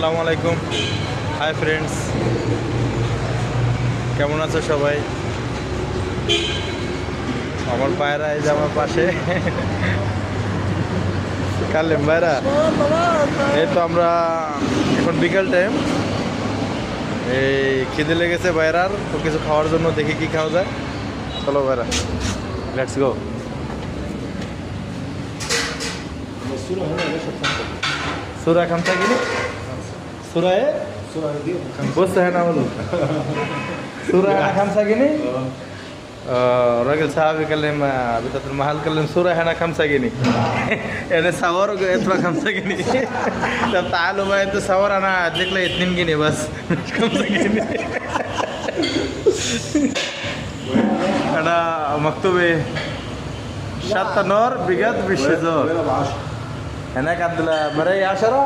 আসসালামু আলাইকুম। Hi friends, কেমন আছো সবাই? আমার পায়রা এই যে আমার পাশে কালেম ভাইরা। এই তো আমরা এখন বিকাল টাইম, এই খিদে লেগেছে বাইরার, তো কিছু খাওয়ার জন্য দেখি কি খাওয়া যায়। চলো ভাইরা, লেটস গো। सूरा खामसा की नहीं? सूरा है? बस है ना बोलो। सूरा है ना खामसा की नहीं? रगल साहब कलम अभी तक महल कलम सूरा है ना खामसा की नहीं? यानी सवार को इतना खामसा की नहीं? जब तालु में तो सवार आना देख ले इतनी की नहीं बस खामसा की नहीं। अड़ा मक्तूबे शात नौर बिगत विश्वजो है ना कादला मरे याशरा